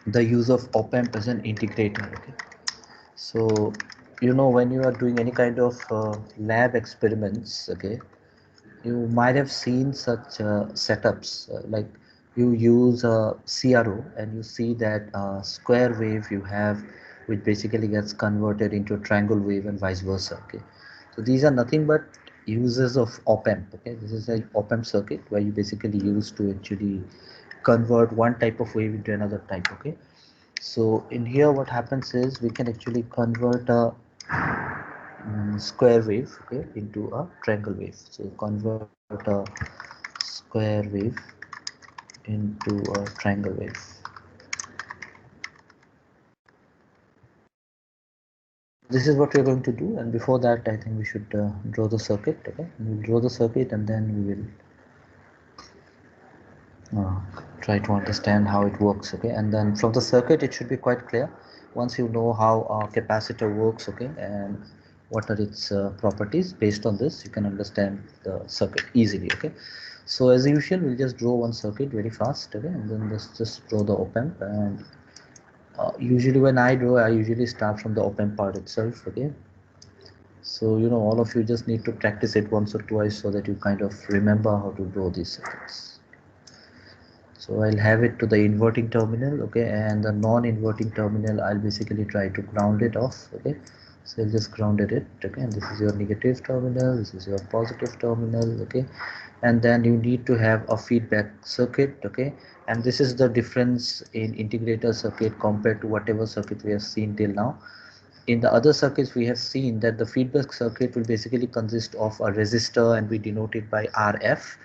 the use of op-amp as an integrator. Okay, so when you are doing any kind of lab experiments, okay, you might have seen such setups, like you use a CRO and you see that square wave you have, which basically gets converted into a triangle wave and vice versa. Okay, so these are nothing but uses of op-amp. Okay, this is a op-amp circuit where you basically use to actually convert one type of wave into another type. Okay, so in here what happens is we can actually convert a square wave, okay, into a triangle wave. So convert a square wave into a triangle wave. This is what we're going to do, and before that I think we should draw the circuit. Okay, we'll draw the circuit and then we will try to understand how it works. Okay, and then from the circuit it should be quite clear once you know how a capacitor works. Okay, and what are its properties. Based on this you can understand the circuit easily. Okay, so as usual we'll just draw one circuit very fast. Okay, and then let's just draw the op-amp. And usually when I draw, I usually start from the op-amp part itself. Okay, so all of you just need to practice it once or twice so that you kind of remember how to draw these circuits. So I'll have it to the inverting terminal. Okay, and the non-inverting terminal I'll basically try to ground it off. Okay, so I'll just grounded it. Okay, and this is your negative terminal, this is your positive terminal. Okay, and then you need to have a feedback circuit. Okay, and this is the difference in integrator circuit compared to whatever circuit we have seen till now. In the other circuits we have seen that the feedback circuit will basically consist of a resistor and we denote it by RF.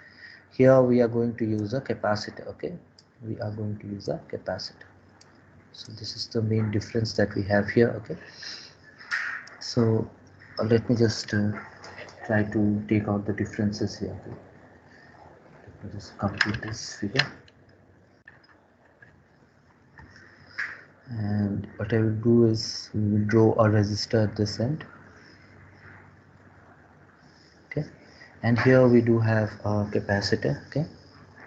Here we are going to use a capacitor. Okay, we are going to use a capacitor. So this is the main difference that we have here. Okay, so let me just try to take out the differences here. Okay? Let me just complete this figure. And what I will do is we will draw a resistor at this end. Okay, and here we do have a capacitor. Okay,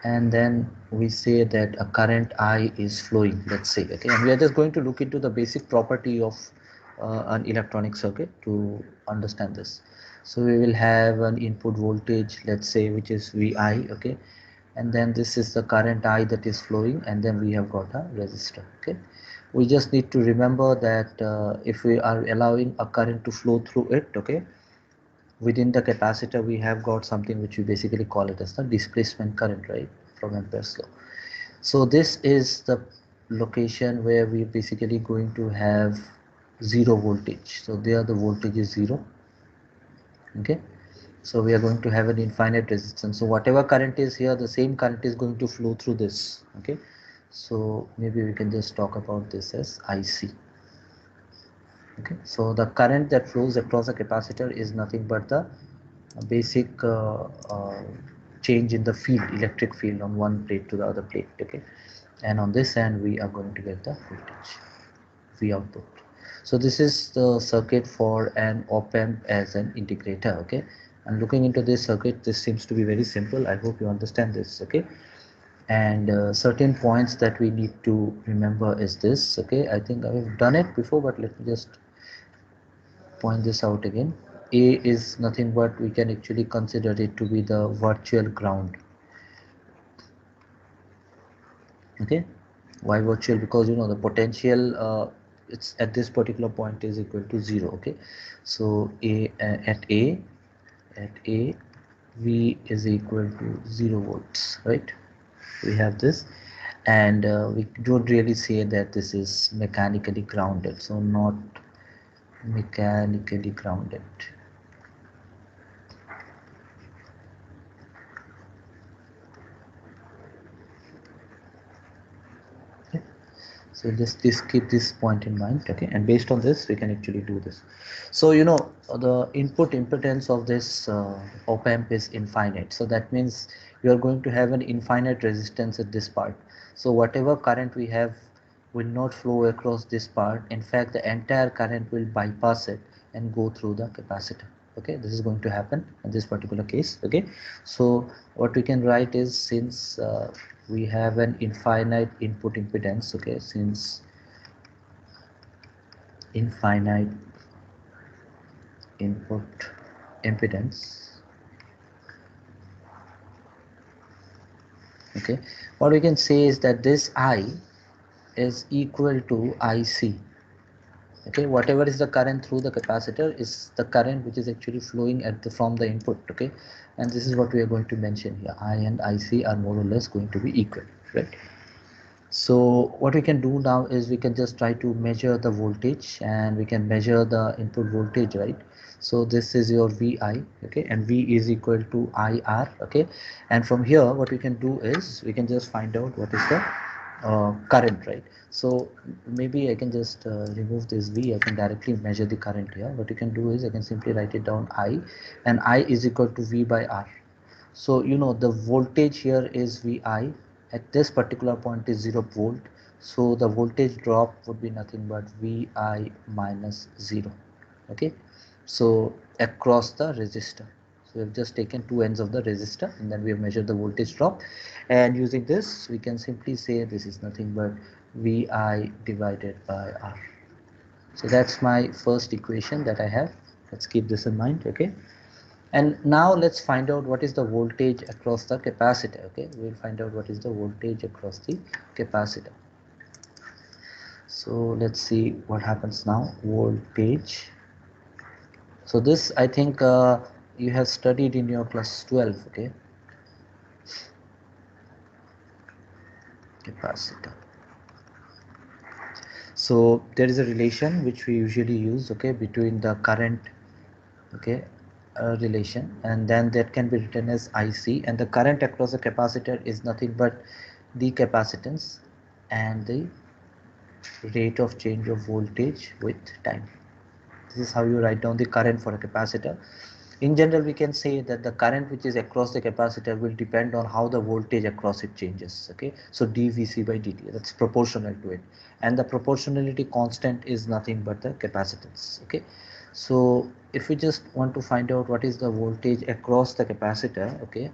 and then we say that a current I is flowing, let's say. Okay, and we are just going to look into the basic property of an electronic circuit to understand this. So we will have an input voltage, let's say, which is Vi. Okay, and then this is the current I that is flowing, and then we have got a resistor. Okay, we just need to remember that if we are allowing a current to flow through it, okay, within the capacitor we have got something which we basically call it as the displacement current, right, from Ampere's law. So this is the location where we basically going to have zero voltage. So there the voltage is zero. Okay, so we are going to have an infinite resistance. So whatever current is here, the same current is going to flow through this. Okay, so maybe we can just talk about this as IC. Okay, so the current that flows across a capacitor is nothing but the basic change in the field, electric field, on one plate to the other plate. Okay, and on this end we are going to get the voltage V output. So this is the circuit for an op-amp as an integrator. Okay, and looking into this circuit, this seems to be very simple. I hope you understand this. Okay, and certain points that we need to remember is this. Okay, I think I've done it before, but let me just point this out again. A is nothing but we can actually consider it to be the virtual ground. Okay, why virtual? Because the potential it's at this particular point is equal to 0. Okay, so at A V is equal to 0 volts, right? We have this, and we don't really say that this is mechanically grounded, so not mechanically grounded. So just keep this point in mind. Okay, and based on this we can actually do this. So the input impedance of this op-amp is infinite, so that means you are going to have an infinite resistance at this part. So whatever current we have will not flow across this part. In fact, the entire current will bypass it and go through the capacitor. Okay, this is going to happen in this particular case. Okay, so what we can write is, since we have an infinite input impedance, okay, since infinite input impedance, okay, what we can say is that this I is equal to IC. Okay, whatever is the current through the capacitor is the current which is actually flowing at the from the input. Okay, and this is what we are going to mention here. I and IC are more or less going to be equal, right? So what we can do now is we can just try to measure the voltage, and we can measure the input voltage, right? So this is your VI, okay, and V is equal to IR, okay, and from here what we can do is we can just find out what is the current, right? So maybe I can just remove this V. I can directly measure the current here. What you can do is I can simply write it down I, and I is equal to V by R. So you know the voltage here is Vi. At this particular point is 0 volt. So the voltage drop would be nothing but Vi minus 0. Okay. So across the resistor. So we have just taken two ends of the resistor, and then we have measured the voltage drop. And using this, we can simply say this is nothing but Vi divided by R. So that's my first equation that I have. Let's keep this in mind. Okay. And now let's find out what is the voltage across the capacitor. Okay, we'll find out what is the voltage across the capacitor. So let's see what happens now. Voltage. So this I think you have studied in your class 12. Okay, capacitor. So there is a relation which we usually use, okay, between the current, okay, relation, and then that can be written as IC, and the current across the capacitor is nothing but the capacitance and the rate of change of voltage with time. This is how you write down the current for a capacitor. In general, we can say that the current which is across the capacitor will depend on how the voltage across it changes. Okay, so dVc by dt, that's proportional to it, and the proportionality constant is nothing but the capacitance. Okay, so if we just want to find out what is the voltage across the capacitor, okay,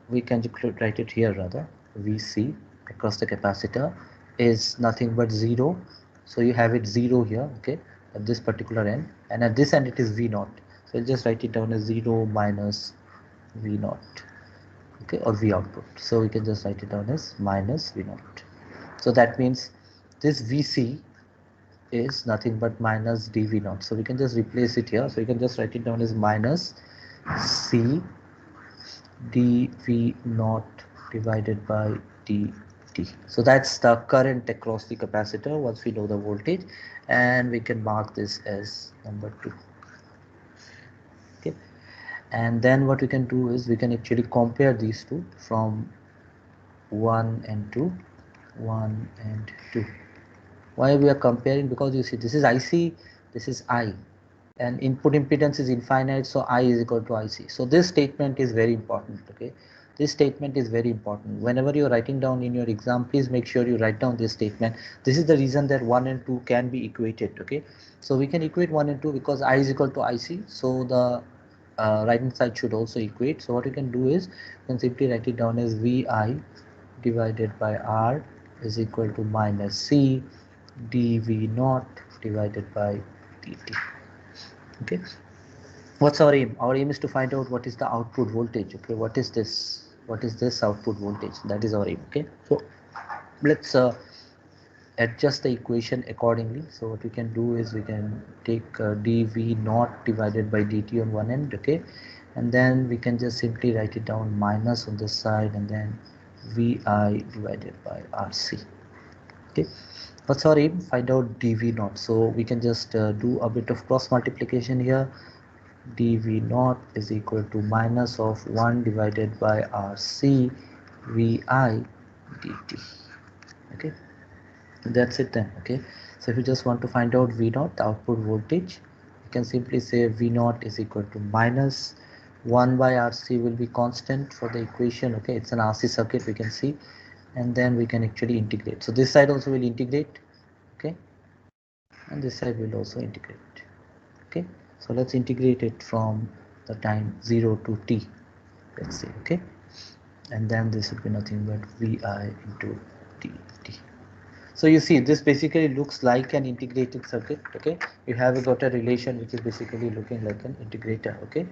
we can write it here rather. Vc across the capacitor is nothing but 0. So you have it 0 here, okay, at this particular end, and at this end it is V naught. So I'll just write it down as 0 minus V naught, okay, or V output. So we can just write it down as minus V naught. So that means this Vc is nothing but minus dV naught. So we can just replace it here. So you can just write it down as minus C dV naught divided by dt. So that's the current across the capacitor once we know the voltage, and we can mark this as number 2. Okay, and then what we can do is we can actually compare these two from 1 and 2, 1 and 2. Why we are comparing? Because you see this is IC, this is I, and input impedance is infinite, so I is equal to IC. So this statement is very important. Okay, this statement is very important. Whenever you are writing down in your exam, please make sure you write down this statement. This is the reason that 1 and 2 can be equated. Okay, so we can equate 1 and 2 because I is equal to IC, so the right hand side should also equate. So what you can do is you can simply write it down as VI divided by R is equal to minus C dV naught divided by dt. Okay, what's our aim? Our aim is to find out what is the output voltage. Okay, what is this output voltage? That is our aim. Okay, so let's adjust the equation accordingly. So what we can do is we can take dV naught divided by dt on one end, okay, and then we can just simply write it down minus on this side, and then VI divided by RC. Okay, what's our aim? Find out dV naught. So we can just do a bit of cross multiplication here. dV naught is equal to minus of 1 divided by RC VI dt. Okay, that's it then. Okay, so if you just want to find out V naught, the output voltage, you can simply say V naught is equal to minus 1 by RC will be constant for the equation. Okay, it's an RC circuit, we can see, and then we can actually integrate. So this side also will integrate, okay, and this side will also integrate. Okay, so let's integrate it from the time 0 to t, let's say. Okay, and then this would be nothing but Vi into dt. So you see, this basically looks like an integrated circuit. Okay, you have got a relation which is basically looking like an integrator. Okay,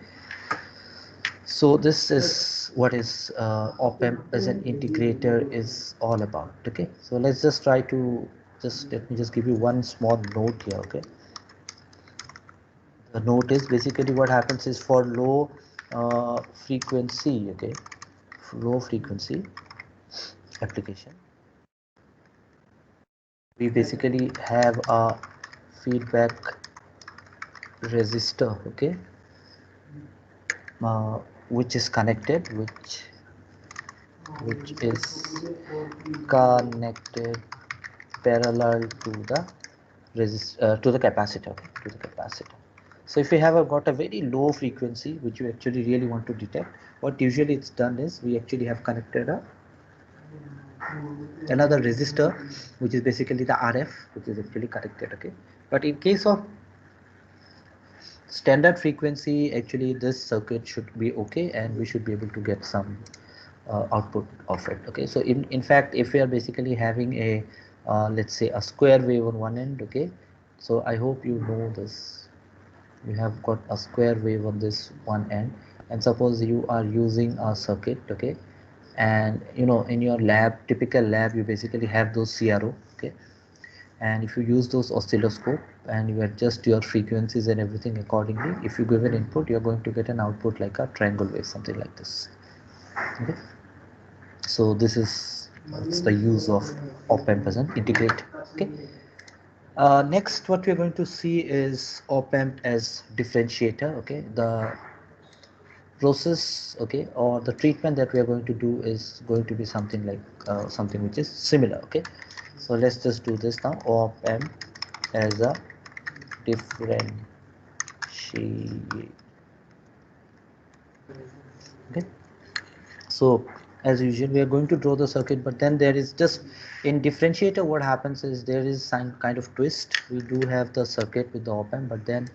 so this is what is op-amp as an integrator is all about. Okay, so let's just try to just let me just give you one small note here. Okay, the note is basically what happens is for low frequency. Okay, low frequency application, we basically have a feedback resistor. Okay, uh, which is connected, which is connected parallel to the to the capacitor. Okay, to the capacitor. So if we have got a very low frequency which you actually really want to detect, what usually it's done is we actually have connected another resistor which is basically the RF, which is actually connected. Okay, but in case of standard frequency, actually this circuit should be okay and we should be able to get some output of it. Okay, so in fact, if we are basically having a let's say a square wave on one end. Okay, so I hope you know this, you have got a square wave on this one end, and suppose you are using a circuit. Okay, and you know, in your lab, typical lab, you basically have those CRO. Okay, and if you use those oscilloscope and you adjust your frequencies and everything accordingly, if you give an input, you're going to get an output like a triangle wave, something like this. Okay, so this is it's the use of op-amp as an integrator. Okay, next what we're going to see is op-amp as differentiator. Okay, the process, okay, or the treatment that we are going to do is going to be something like something which is similar. Okay, so let's just do this now. Op-amp as a differentiator. Okay, so as usual we are going to draw the circuit, but then there is just in differentiator what happens is there is some kind of twist. We do have the circuit with the op-amp, but then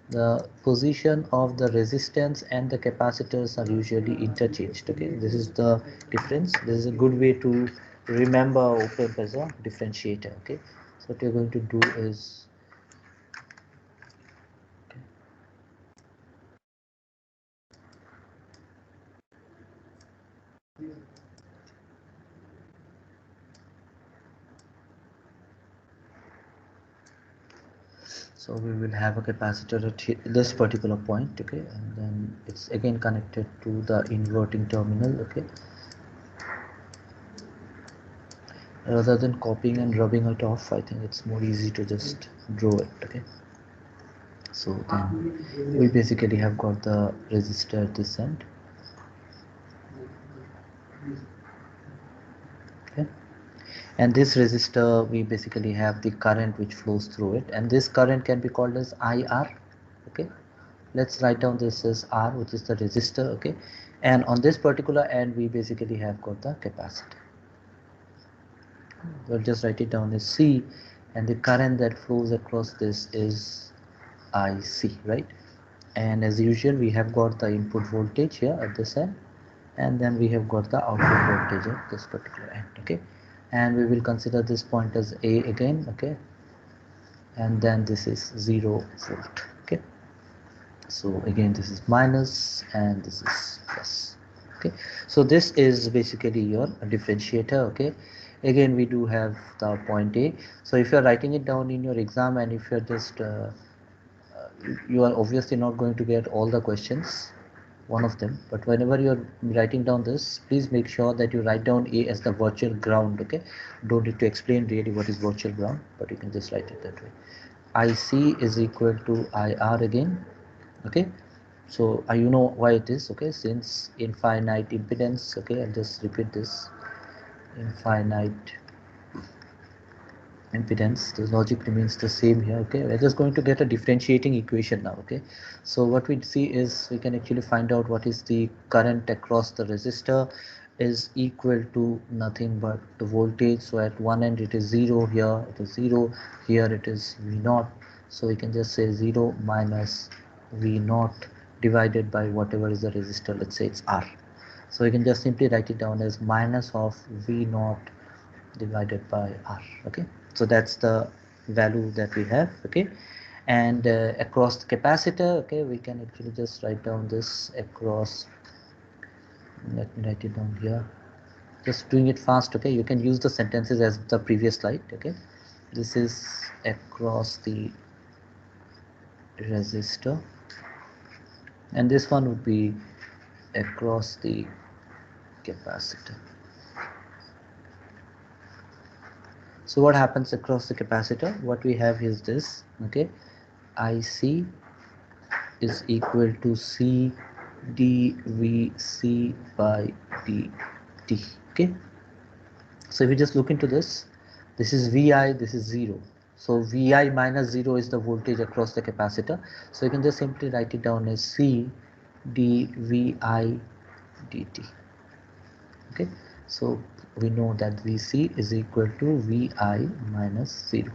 the position of the resistance and the capacitors are usually interchanged. Okay, this is the difference. This is a good way to remember op-amp as a differentiator. Okay, so what you're going to do is, so we will have a capacitor at this particular point. Okay, and then it's again connected to the inverting terminal. Okay, rather than copying and rubbing it off, I think it's more easy to just draw it. Okay, so then we basically have got the resistor at this end. Okay, and this resistor, we basically have the current which flows through it, and this current can be called as IR. Okay, let's write down this as R, which is the resistor. Okay, and on this particular end we basically have got the capacitor. We'll just write it down as C, and the current that flows across this is IC, right? And as usual we have got the input voltage here at this end, and then we have got the output voltage at this particular end. Okay, and we will consider this point as A again. Okay, and then this is 0 volt. Okay, so again this is minus and this is plus. Okay, so this is basically your differentiator. Okay, again we do have the point A. So if you're writing it down in your exam, and if you're just you are obviously not going to get all the questions, one of them, but whenever you're writing down this, please make sure that you write down A as the virtual ground. Okay, don't need to explain really what is virtual ground, but you can just write it that way. IC is equal to IR again. Okay, so you know why it is. Okay, since infinite impedance. Okay, I'll just repeat this: infinite impedance, the logic remains the same here. Okay, we're just going to get a differentiating equation now. Okay, so what we see is we can actually find out what is the current across the resistor is equal to nothing but the voltage. So at one end it is 0, here it is 0, here it is V naught. So we can just say 0 minus V naught divided by whatever is the resistor, let's say it's R. So you can just simply write it down as minus of V naught divided by R. Okay, so that's the value that we have. Okay, and across the capacitor, okay, we can actually just write down this across. Let me write it down here. Just doing it fast. Okay, you can use the sentences as the previous slide. Okay, this is across the resistor, and this one would be across the capacitor. So what happens across the capacitor? What we have is this. Okay, IC is equal to C dVc by dt. Okay, so if you just look into this, this is Vi, this is 0. So Vi minus 0 is the voltage across the capacitor. So you can just simply write it down as C dVi dt. Okay, so we know that Vc is equal to Vi minus 0.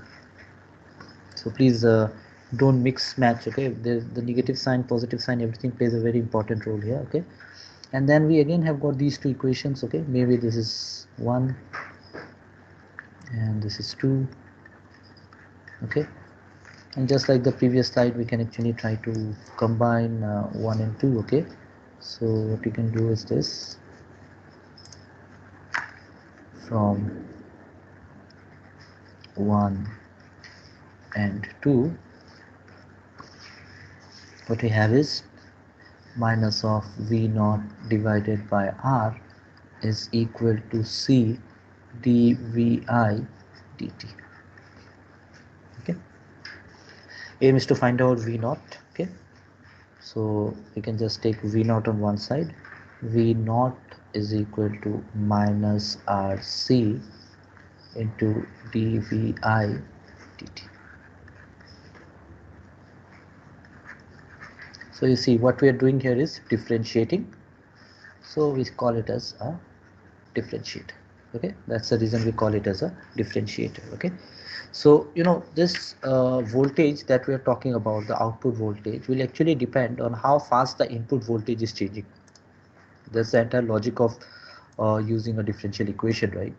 So please don't mix match. Okay, the negative sign, positive sign, everything plays a very important role here. Okay, and then we again have got these two equations. Okay, maybe this is 1 and this is 2. Okay, and just like the previous slide, we can actually try to combine 1 and 2. Okay, so what you can do is this: from 1 and 2, what we have is minus of V naught divided by R is equal to C dVi dt. Okay, aim is to find out V naught. Okay, so we can just take V naught on one side. V naught is equal to minus RC into dVi dt. So you see what we are doing here is differentiating. So we call it as a differentiator. Okay, that's the reason we call it as a differentiator. Okay, so you know this voltage that we are talking about, the output voltage, will actually depend on how fast the input voltage is changing. That's the entire logic of using a differential equation, right?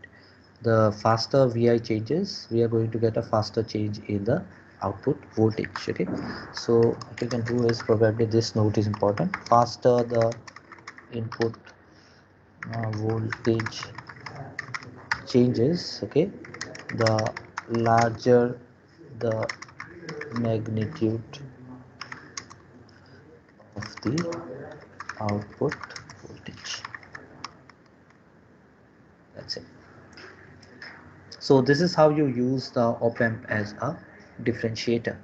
The faster Vi changes, we are going to get a faster change in the output voltage. Okay, so what you can do is, probably this note is important: faster the input voltage changes, okay, the larger the magnitude of the output voltage. That's it. So this is how you use the op amp as a differentiator.